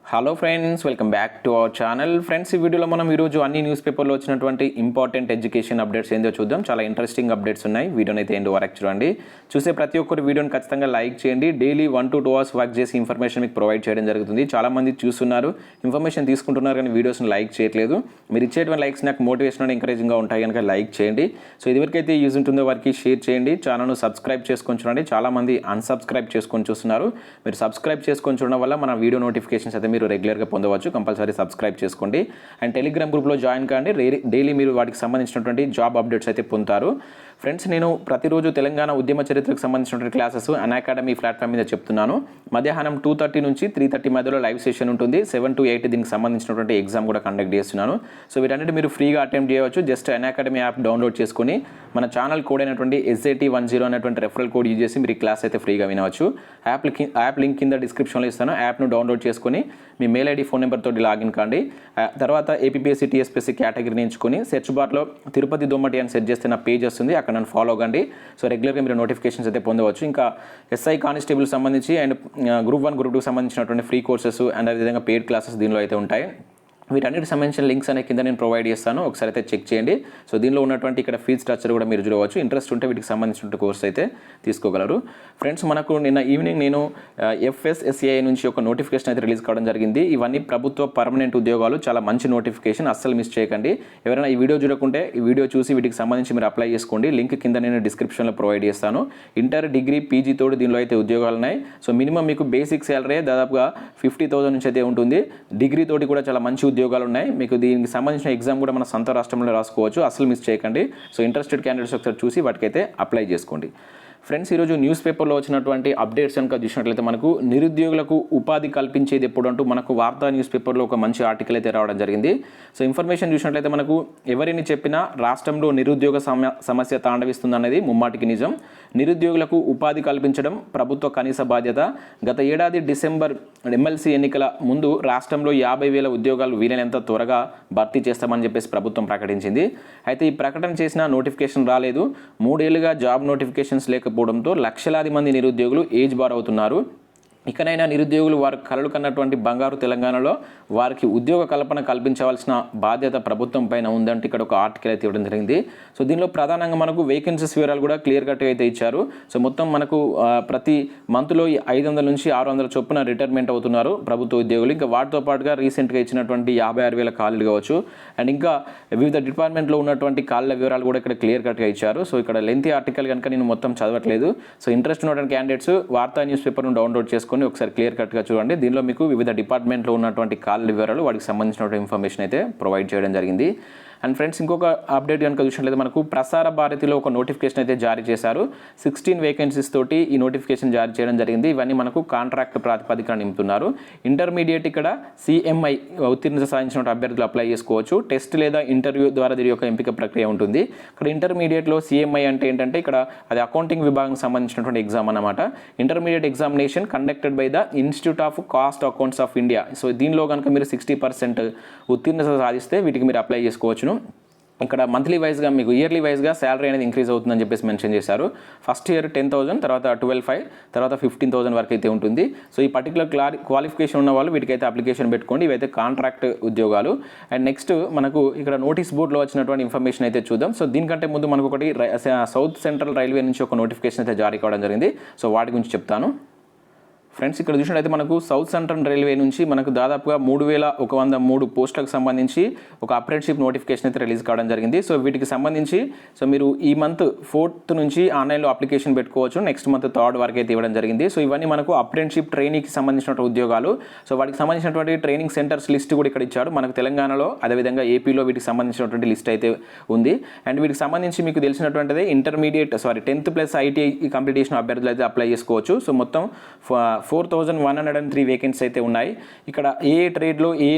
Hello friends, welcome back to our channel. Friends, ఈ వీడియోలో మనం ఈరోజు అన్ని న్యూస్ పేపర్లో వచ్చినటువంటి ఇంపార్టెంట్ ఎడ్యుకేషన్ అప్డేట్స్ ఏందో చూద్దాం. చాలా ఇంట్రెస్టింగ్ అప్డేట్స్ ఉన్నాయి. వీడియోని అయితే ఎండ్ వరకు చూడండి. చూసే ప్రతి ఒక్కరు వీడియోని ఖచ్చితంగా లైక్ చేయండి. డైలీ 1 to 2 hours వర్క్ చేసి ఇన్ఫర్మేషన్ మీకు ప్రొవైడ్ చేయడం జరుగుతుంది. చాలామంది చూస్తున్నారు, ఇన్ఫర్మేషన్ తీసుకుంటున్నారు, కానీ వీడియోస్ని లైక్ చేయట్లేదు. మీరు ఇచ్చేటువంటి లైక్స్ నాకు మోటివేషన్ అండ్ ఎంకరేజింగ్గా ఉంటాయి కనుక లైక్ చేయండి. సో ఇదివరకైతే యూజ్ ఉంటుందో వారికి షేర్ చేయండి. ఛానల్ను సబ్స్క్రైబ్ చేసుకొని చూడండి. చాలామంది అన్సబ్స్క్రైబ్ చేసుకొని చూస్తున్నారు. మీరు సబ్స్క్రైబ్ చేసుకొని చూడడం వల్ల మన వీడియో నోటిఫికేషన్స్ అయితే మీరు రెగ్యులర్గా పొందవచ్చు. కంపల్సరీ సబ్స్క్రైబ్ చేసుకోండి అండ్ టెలిగ్రామ్ గ్రూప్లో జాయిన్ కాండి. డైలీ మీరు వాటికి సంబంధించినటువంటి జాబ్ అప్డేట్స్ అయితే పొందుతారు. ఫ్రెండ్స్, నేను ప్రతిరోజు తెలంగాణ ఉద్యమ చరిత్రకు సంబంధించినటువంటి క్లాసెస్ unacademy ప్లాట్ఫామ్ మీద చెప్తున్నాను. మధ్యాహ్నం 2:30 నుంచి 3:30 మధ్యలో లైవ్ సెషన్ ఉంటుంది. 7 to 8 దీనికి సంబంధించినటువంటి ఎగ్జామ్ కూడా కండక్ట్ చేస్తున్నాను. సో వీటన్నిటి మీరు ఫ్రీగా అటెంప్ట్ చేయవచ్చు. జస్ట్ unacademy యాప్ డౌన్లోడ్ చేసుకొని మన ఛానల్ కోడ్ అయినటువంటి SAT10 అనేటువంటి రెఫరల్ కోడ్ యూజ్ చేసి మీరు ఈ క్లాస్ అయితే ఫ్రీగా వినవచ్చు. యాప్ లింక్ కింద డిస్క్రిప్షన్లో ఇస్తాను. యాప్ను డౌన్లోడ్ చేసుకొని మీ మెయిల్ ఐడి ఫోన్ నెంబర్ తోటి లాగిన్ కాండి. తర్వాత APPSC TSPSC కేటగిరీని ఎంచుకొని సెర్చ్ బార్లో తిరుపతి దొమ్మటి అని సెర్చ్ చేస్తే నా పేజ్ వస్తుంది. అక్కడ నన్ను ఫాలో కండి. సో రెగ్యులర్గా మీరు నోటిఫికేషన్స్ అయితే పొందవచ్చు. ఇంకా SI కానిస్టేబుల్ సంబంధించి అండ్ గ్రూప్ 1 గ్రూప్ 2 సంబంధించినటువంటి ఫ్రీ కోర్సెస్ అండ్ అదేవిధంగా పెయిడ్ క్లాసెస్ దీనిలో అయితే ఉంటాయి. వీటన్నిటికి సంబంధించిన లింక్స్ అనే కింద నేను ప్రొవైడ్ చేస్తాను. ఒకసారి అయితే చెక్ చేయండి. సో దీనిలో ఉన్నటువంటి ఇక్కడ ఫీజ్ స్ట్రక్చర్ కూడా మీరు చూడవచ్చు. ఇంట్రెస్ట్ ఉంటే వీటికి సంబంధించిన కోర్స్ అయితే తీసుకోగలరు. ఫ్రెండ్స్, మనకు నిన్న ఈవినింగ్ నేను FSSAI నుంచి ఒక నోటిఫికేషన్ అయితే రిలీజ్ కావడం జరిగింది. ఇవన్నీ ప్రభుత్వ పర్మనెంట్ ఉద్యోగాలు. చాలా మంచి నోటిఫికేషన్, అస్సలు మిస్ చేయకండి. ఎవరైనా ఈ వీడియో చూడకుంటే ఈ వీడియో చూసి వీటికి సంబంధించి మీరు అప్లై చేసుకోండి. లింక్ కింద నేను డిస్క్రిప్షన్లో ప్రొవైడ్ చేస్తాను. ఇంటర్, డిగ్రీ, PG తోడు దీనిలో అయితే ఉద్యోగాలు ఉన్నాయి. సో మినిమం మీకు బేసిక్ శాలరీ దాదాపుగా 50,000 నుంచి అయితే ఉంటుంది. డిగ్రీ తోటి కూడా చాలా మంచి ఉద్యోగాలు ఉన్నాయి. మీకు దీనికి సంబంధించిన ఎగ్జామ్ కూడా మన సొంత రాష్ట్రంలో రాసుకోవచ్చు. అసలు మిస్ చేయకండి. సో ఇంట్రెస్టెడ్ క్యాండిడేట్స్ ఒకసారి చూసి వాటికైతే అప్లై చేసుకోండి. ఫ్రెండ్స్, ఈరోజు న్యూస్ పేపర్లో వచ్చినటువంటి అప్డేట్స్ కనుక చూసినట్లయితే మనకు నిరుద్యోగులకు ఉపాధి కల్పించేది ఎప్పుడు అంటూ మనకు వార్తా న్యూస్ పేపర్లో ఒక మంచి ఆర్టికల్ అయితే రావడం జరిగింది. సో ఇన్ఫర్మేషన్ చూసినట్లయితే మనకు ఎవరిని చెప్పినా రాష్ట్రంలో నిరుద్యోగ సమస్య తాండవిస్తుందనేది ముమ్మాటికి నిజం. నిరుద్యోగులకు ఉపాధి కల్పించడం ప్రభుత్వ కనీస బాధ్యత. గత ఏడాది డిసెంబర్ MLC ఎన్నికల ముందు రాష్ట్రంలో 50,000 ఉద్యోగాలు వీలైనంత త్వరగా భర్తీ చేస్తామని చెప్పేసి ప్రభుత్వం ప్రకటించింది. అయితే ఈ ప్రకటన చేసిన నోటిఫికేషన్ రాలేదు. 3 ఏళ్లుగా జాబ్ నోటిఫికేషన్స్ లేకపోవడంతో లక్షలాది మంది నిరుద్యోగులు ఏజ్ బార్ అవుతున్నారు. ఇకనైనా నిరుద్యోగులు వారు కలలు కన్నటువంటి బంగారు తెలంగాణలో వారికి ఉద్యోగ కల్పన కల్పించవలసిన బాధ్యత ప్రభుత్వం పైన ఉందంటే ఇక్కడ ఒక ఆర్టికల్ అయితే ఇవ్వడం జరిగింది. సో దీనిలో ప్రధానంగా మనకు వేకెన్సీస్ వివరాలు కూడా క్లియర్ కట్గా అయితే ఇచ్చారు. సో మొత్తం మనకు ప్రతి మంత్లో 500 నుంచి 600 చొప్పున రిటైర్మెంట్ అవుతున్నారు ప్రభుత్వ ఉద్యోగులు. ఇంకా వాటితో పాటుగా రీసెంట్గా ఇచ్చినటువంటి 56,000 ఖాళీలు కావచ్చు అండ్ ఇంకా వివిధ డిపార్ట్మెంట్లో ఉన్నటువంటి ఖాళీల వివరాలు కూడా ఇక్కడ క్లియర్ కట్గా ఇచ్చారు. సో ఇక్కడ లెంతీ ఆర్టికల్ కనుక నేను మొత్తం చదవట్లేదు. సో ఇంట్రెస్ట్ ఉన్నటువంటి క్యాండిడేట్స్ వార్తా న్యూస్ పేపర్ను డౌన్లోడ్ చేసుకొని ఒకసారి క్లియర్ కట్గా చూడండి. దీనిలో మీకు వివిధ డిపార్ట్మెంట్లో ఉన్నటువంటి ఖాళీల వివరాలు వాటికి సంబంధించినటువంటి ఇన్ఫర్మేషన్ అయితే ప్రొవైడ్ చేయడం జరిగింది. అండ్ ఫ్రెండ్స్, ఇంకొక అప్డేట్ కనుక చూసినట్లయితే మనకు ప్రసార భారతిలో ఒక నోటిఫికేషన్ అయితే జారీ చేశారు. 16 వేకెన్సీస్ తోటి ఈ నోటిఫికేషన్ జారీ చేయడం జరిగింది. ఇవన్నీ మనకు కాంట్రాక్ట్ ప్రాతిపదికన నింపుతున్నారు. ఇంటర్మీడియట్ ఇక్కడ CMI ఉత్తీర్ణత సాధించిన అభ్యర్థులు అప్లై చేసుకోవచ్చు. టెస్ట్ లేదా ఇంటర్వ్యూ ద్వారా దీని యొక్క ఎంపిక ప్రక్రియ ఉంటుంది. ఇక్కడ ఇంటర్మీడియట్లో CMI అంటే ఏంటంటే ఇక్కడ అది అకౌంటింగ్ విభాగం సంబంధించినటువంటి ఎగ్జామ్ అన్నమాట. Intermediate examination conducted by the institute of cost accounts of India. So దీనిలో కనుక మీరు 60% ఉత్తీర్ణత సాధిస్తే వీటికి మీరు అప్లై చేసుకోవచ్చు. ఇక్కడ మంత్లీ వైజ్గా మీకు ఇయర్లీ వైజ్గా శాలరీ అనేది ఇంక్రీజ్ అవుతుందని చెప్పేసి మెన్షన్ చేశారు. ఫస్ట్ ఇయర్ 10,000, తర్వాత 12,500, తర్వాత 15,000 వరకు అయితే ఉంటుంది. సో ఈ పర్టికులర్ క్వాలిఫికేషన్ ఉన్న వాళ్ళు వీటికైతే అప్లికేషన్ పెట్టుకోండి. ఇవైతే కాంట్రాక్ట్ ఉద్యోగాలు. అండ్ నెక్స్ట్ మనకు ఇక్కడ నోటీస్ బోర్డులో వచ్చినటువంటి ఇన్ఫర్మేషన్ అయితే చూద్దాం. సో దీనికంటే ముందు మనకు ఒకటి సౌత్ సెంట్రల్ రైల్వే నుంచి ఒక నోటిఫికేషన్ అయితే జారీ కావడం జరిగింది. సో వాటి గురించి చెప్తాను. ఫ్రెండ్స్, ఇక్కడ చూసినట్లయితే మనకు సౌత్ సెంట్రల్ రైల్వే నుంచి మనకు దాదాపుగా 3,103 పోస్టులకు సంబంధించి ఒక అప్రెంటిస్షిప్ నోటిఫికేషన్ అయితే రిలీజ్ కావడం జరిగింది. సో వీటికి సంబంధించి మీరు ఈ మంత్ 4th నుంచి ఆన్లైన్లో అప్లికేషన్ పెట్టుకోవచ్చు. నెక్స్ట్ మంత్ 3rd వరకు అయితే ఇవ్వడం జరిగింది. సో ఇవన్నీ మనకు అప్రెంటిస్షిప్ ట్రైనీకి సంబంధించిన ఉద్యోగాలు. సో వాటికి సంబంధించినటువంటి ట్రైనింగ్ సెంటర్స్ లిస్ట్ కూడా ఇక్కడ ఇచ్చాడు. మనకు తెలంగాణలో అదేవిధంగా ఏపీలో వీటికి సంబంధించినటువంటి లిస్ట్ అయితే ఉంది. అండ్ వీటికి సంబంధించి మీకు తెలిసినటువంటిది 10th+ ITI కంప్లీట్ చేసిన అభ్యర్థులు అయితే అప్లై చేసుకోవచ్చు. సో మొత్తం 4,103 వేకెన్సీ అయితే ఉన్నాయి. ఇక్కడ ఏ ట్రేడ్లో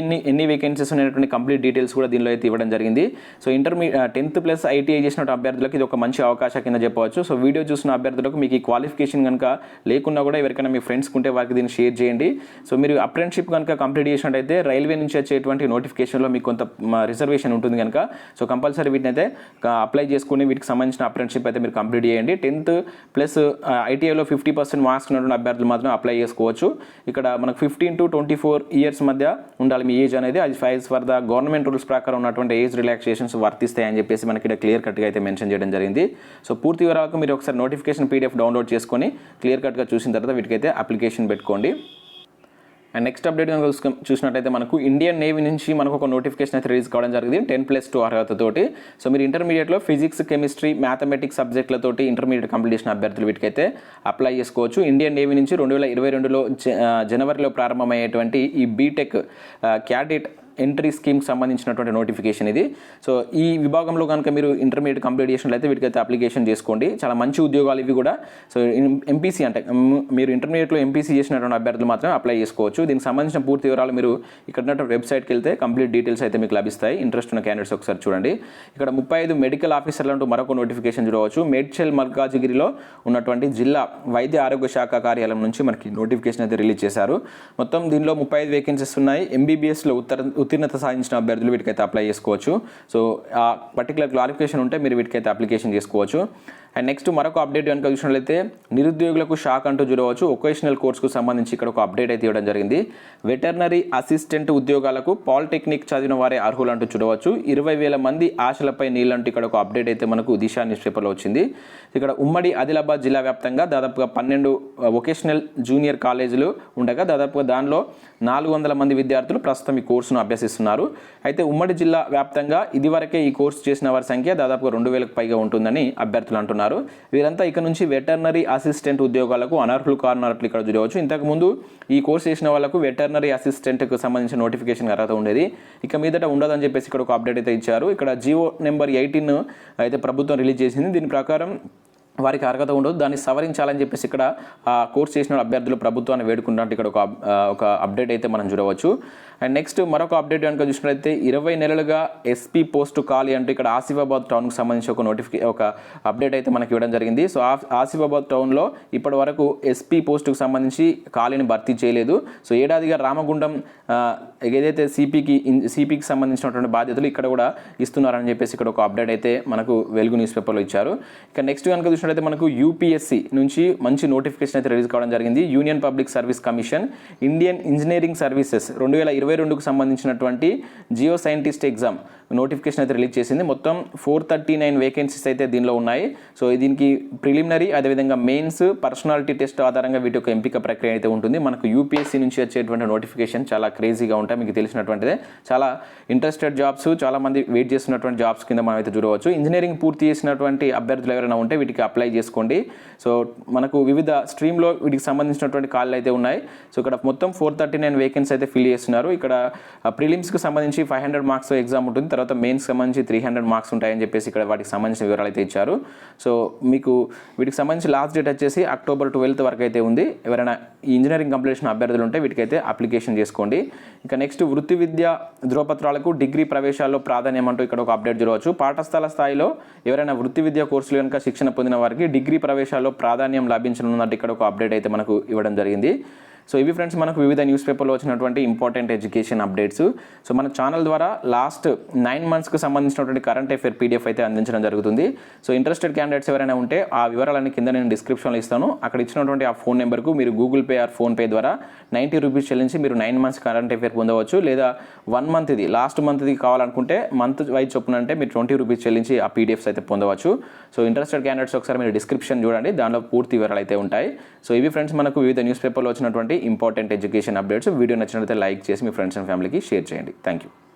ఎన్ని వేకెన్సీస్ ఉన్నటువంటి కంప్లీట్ డీటెయిల్స్ కూడా దీనిలో అయితే ఇవ్వడం జరిగింది. సో 10th+ ITI చేసిన అభ్యర్థులకు ఇది ఒక మంచి అవకాశం కింద చెప్పవచ్చు. సో వీడియో చూసిన అభ్యర్థులకు మీకు ఈ క్వాలిఫికేషన్ కనుక లేకున్నా కూడా ఎవరికైనా మీ ఫ్రెండ్స్కి ఉంటే వారికి దీన్ని షేర్ చేయండి. సో మీరు అప్రెంటిస్షిప్ కనుక కంప్లీట్ చేసినట్టయితే రైల్వే నుంచి వచ్చేటువంటి నోటిఫికేషన్లో మీకు కొంత రిజర్వేషన్ ఉంటుంది కనుక సో కంపల్సరీ వీటిని అయితే అప్లై చేసుకుని వీటికి సంబంధించిన అప్రెంటిస్షిప్ అయితే మీరు కంప్లీట్ చేయండి. 10th+ ITIలో 50% మార్క్స్ ఉన్నటువంటి అభ్యర్థులు మాత్రం అప్లై చేసుకోవచ్చు. ఇక్కడ మనకు 15 to 24 ఇయర్స్ మధ్య ఉండాలి మీ ఏజ్ అనేది. అది files for the government rules ప్రకారం ఉన్నటువంటి ఏజ్ రిలాక్సేషన్స్ వర్తిస్తాయని చెప్పేసి మనకి ఇక్కడ క్లియర్ కట్గా అయితే మెన్షన్ చేయడం జరిగింది. సో పూర్తి వివరాలకు మీరు ఒకసారి నోటిఫికేషన్ PDF డౌన్లోడ్ చేసుకొని క్లియర్ కట్గా చూసిన తర్వాత వీటికైతే అప్లికేషన్ పెట్టుకోండి. అండ్ నెక్స్ట్ అప్డేట్ కనుక చూసినట్టయితే మనకు ఇండియన్ నేవీ నుంచి మనకు ఒక నోటిఫికేషన్ అయితే రిలీజ్ కావడం జరిగింది 10+2 అర్హతతోటి. సో మీరు ఇంటర్మీడియట్లో ఫిజిక్స్, కెమిస్ట్రీ, మ్యాథమెటిక్స్ సబ్జెక్టులతోటి ఇంటర్మీడియట్ కంప్లీట్ చేసిన అభ్యర్థులు వీటికైతే అప్లై చేసుకోవచ్చు. ఇండియన్ నేవీ నుంచి 2022లో జనవరిలో ప్రారంభమయ్యేటువంటి ఈ బీటెక్ క్యాడెట్ ఎంట్రీ స్కీమ్కి సంబంధించినటువంటి నోటిఫికేషన్ ఇది. సో ఈ విభాగంలో కనుక మీరు ఇంటర్మీడియట్ కంప్లీట్ చేసినట్లయితే వీటికైతే అప్లికేషన్ చేసుకోండి. చాలా మంచి ఉద్యోగాలు ఇవి కూడా. సో ఎంపీసీ అంటే మీరు ఇంటర్మీడియట్లో ఎంపీసీ చేసినటువంటి అభ్యర్థులు మాత్రమే అప్లై చేసుకోవచ్చు. దీనికి సంబంధించిన పూర్తి వివరాలు మీరు ఇక్కడ ఉన్నటువంటి వెబ్సైట్కి వెళ్తే కంప్లీట్ డీటెయిల్స్ అయితే మీకు లభిస్తాయి. ఇంట్రెస్ట్ ఉన్న క్యాండిడేట్స్ ఒకసారి చూడండి. ఇక్కడ 35 మెడికల్ ఆఫీసర్లు అంటూ మరొక నోటిఫికేషన్ చూడవచ్చు. మేడ్చల్ మల్కాజిగిరిలో ఉన్నటువంటి జిల్లా వైద్య ఆరోగ్య శాఖ కార్యాలయం నుంచి మనకి నోటిఫికేషన్ అయితే రిలీజ్ చేశారు. మొత్తం దీనిలో 35 వేకెన్సీస్ ఉన్నాయి. ఎంబీబీఎస్లో ఉత్తీర్ణత సాధించిన అభ్యర్థులు వీటికైతే అప్లై చేసుకోవచ్చు. సో ఆ పర్టికులర్ క్వాలిఫికేషన్ ఉంటే మీరు వీటికైతే అప్లికేషన్ చేసుకోవచ్చు. అండ్ నెక్స్ట్ మరొక అప్డేట్ కనుక చూసినట్లయితే నిరుద్యోగులకు షాక్ అంటూ చూడవచ్చు. వొకేషనల్ కోర్సుకు సంబంధించి ఇక్కడ ఒక అప్డేట్ అయితే ఇవ్వడం జరిగింది. వెటర్నరీ అసిస్టెంట్ ఉద్యోగాలకు పాలిటెక్నిక్ చదివిన వారే అర్హులు అంటూ చూడవచ్చు. 20,000 మంది ఆశలపై నీళ్ళంటూ ఇక్కడ ఒక అప్డేట్ అయితే మనకు దిశా న్యూస్ పేపర్లో వచ్చింది. ఇక్కడ ఉమ్మడి ఆదిలాబాద్ జిల్లా వ్యాప్తంగా దాదాపుగా 12 వొకేషనల్ జూనియర్ కాలేజీలు ఉండగా దాదాపుగా దానిలో 400 మంది విద్యార్థులు ప్రస్తుతం ఈ కోర్సును అభ్యసిస్తున్నారు. అయితే ఉమ్మడి జిల్లా వ్యాప్తంగా ఇదివరకే ఈ కోర్సు చేసిన వారి సంఖ్య దాదాపుగా 2,000కు పైగా ఉంటుందని అభ్యర్థులు అంటున్నారు. వీరంతా ఇక నుంచి వెటర్నరీ అసిస్టెంట్ ఉద్యోగాలకు అనర్హులు కానున్నట్లు ఇక్కడ చూడవచ్చు. ఇంతకుముందు ఈ కోర్సు చేసిన వాళ్ళకు వెటర్నరీ అసిస్టెంట్కు సంబంధించిన నోటిఫికేషన్ అర్హత ఉండేది. ఇక మీదట ఉండదని చెప్పేసి ఇక్కడ ఒక అప్డేట్ అయితే ఇచ్చారు. ఇక్కడ జియో నెంబర్ 18 అయితే ప్రభుత్వం రిలీజ్ చేసింది. దీని ప్రకారం వారికి అర్హత ఉండదు, దాన్ని సవరించాలని చెప్పేసి ఇక్కడ కోర్స్ చేసిన అభ్యర్థులు ప్రభుత్వాన్ని వేడుకుంటున్నట్టు ఇక్కడ ఒక అప్డేట్ అయితే మనం చూడవచ్చు. అండ్ నెక్స్ట్ మరొక అప్డేట్ కనుక చూసినట్లయితే 20 నెలలుగా ఎస్పీ పోస్టు ఖాళీ అంటూ ఇక్కడ ఆసిఫాబాద్ టౌన్కి సంబంధించి ఒక అప్డేట్ అయితే మనకి ఇవ్వడం జరిగింది. సో ఆసిఫాబాద్ టౌన్లో ఇప్పటి వరకు ఎస్పీ పోస్టుకు సంబంధించి ఖాళీని భర్తీ చేయలేదు. సో ఏడాదిగా రామగుండం ఏదైతే సిపికి సంబంధించినటువంటి బాధ్యతలు ఇక్కడ కూడా ఇస్తున్నారని చెప్పేసి ఇక్కడ ఒక అప్డేట్ అయితే మనకు వెలుగు న్యూస్ పేపర్లో ఇచ్చారు. ఇక నెక్స్ట్ కనుక చూసినట్లయితే మనకు యూపీఎస్సీ నుంచి మంచి నోటిఫికేషన్ అయితే రిలీజ్ కావడం జరిగింది. Union public service commission Indian engineering services 2022కు సంబంధించినటువంటి జియో సైంటిస్ట్ ఎగ్జామ్ నోటిఫికేషన్ అయితే రిలీజ్ చేసింది. మొత్తం 439 వేకెన్సీస్ అయితే దీనిలో ఉన్నాయి. సో దీనికి ప్రిలిమినరీ అదేవిధంగా మెయిన్స్ పర్సనాలిటీ టెస్ట్ ఆధారంగా వీటి యొక్క ఎంపిక ప్రక్రియ అయితే ఉంటుంది. మనకు యూపీఎస్సీ నుంచి వచ్చేటువంటి నోటిఫికేషన్ చాలా క్రేజీగా ఉంటాయి, మీకు తెలిసినటువంటిదే. చాలా ఇంట్రెస్టెడ్ జాబ్స్, చాలా మంది వెయిట్ చేస్తున్నటువంటి జాబ్స్ కింద మనం అయితే చూడవచ్చు. ఇంజనీరింగ్ పూర్తి చేసినటువంటి అభ్యర్థులు ఎవరైనా ఉంటే వీటికి అప్లై చేసుకోండి. సో మనకు వివిధ స్ట్రీమ్లో వీటికి సంబంధించినటువంటి కాళ్ళు అయితే ఉన్నాయి. సో ఇక్కడ మొత్తం 439 వేకెన్సీ అయితే ఫిల్ చేస్తున్నారు. ఇక్కడ ప్రిలిమ్స్కి సంబంధించి 500 మార్క్స్ ఎగ్జామ్ ఉంటుంది, తర్వాత మెయిన్స్ సంబంధించి 300 మార్క్స్ ఉంటాయని చెప్పేసి ఇక్కడ వాటికి సంబంధించిన వివరాలు అయితే ఇచ్చారు. సో మీకు వీటికి సంబంధించి లాస్ట్ డేట్ వచ్చేసి అక్టోబర్ 12 వరకు అయితే ఉంది. ఎవరైనా ఈ ఇంజనీరింగ్ కంప్లీషన్ అభ్యర్థులు ఉంటే వీటికైతే అప్లికేషన్ చేసుకోండి. ఇక నెక్స్ట్ వృత్తి విద్య ధృవపత్రాలకు డిగ్రీ ప్రవేశాల్లో ప్రాధాన్యం అంటూ ఇక్కడ ఒక అప్డేట్ చూడవచ్చు. పాఠశాల స్థాయిలో ఎవరైనా వృత్తి విద్యా కోర్సులు కనుక శిక్షణ పొందిన వారికి డిగ్రీ ప్రవేశాల్లో ప్రాధాన్యం లభించనున్నట్టు ఇక్కడ ఒక అప్డేట్ అయితే మనకు ఇవ్వడం జరిగింది. సో ఇవి ఫ్రెండ్స్ మనకు వివిధ న్యూస్ పేపర్లో వచ్చినటువంటి ఇంపార్టెంట్ ఎడ్యుకేషన్ అప్డేట్స్. సో మన ఛానల్ ద్వారా లాస్ట్ 9 మంత్స్కి సంబంధించినటువంటి కరెంట్ అఫేర్ PDF అయితే అందించడం జరుగుతుంది. సో ఇంట్రెస్టెడ్ క్యాండిడేట్స్ ఎవరైనా ఉంటే ఆ వివరాలన్నీ కింద నేను డిస్క్రిప్షన్లో ఇస్తాను. అక్కడ ఇచ్చినటువంటి ఆ ఫోన్ నెంబర్కు మీరు గూగుల్ పే ఆర్ ఫోన్పే ద్వారా 90 రూపీస్ చెల్లించి మీరు 9 మంత్స్ కరెంట్ అఫేర్ పొందవచ్చు. లేదా 1 మంత్ది లాస్ట్ మంత్ది కావాలనుకుంటే మంత్ వైజ్ చొప్పున అంటే మీరు 20 రూపీస్ చెల్లించి ఆ PDFs అయితే పొందవచ్చు. సో ఇంట్రెస్టెడ్ క్యాండిడేట్స్ ఒకసారి మీరు డిస్క్రిప్షన్ చూడండి, దానిలో పూర్తి వివరాలు అయితే ఉంటాయి. సో ఇవి ఫ్రెండ్స్ మనకు వివిధ న్యూస్ పేపర్లో వచ్చినటువంటి ఇంపార్టెంట్ ఎడ్యుకేషన్ అప్డేట్స్. వీడియో నచ్చినట్లయితే లైక్ చేసి మీ ఫ్రెండ్స్ అండ్ ఫ్యామిలీకి షేర్ చేయండి. Thank you.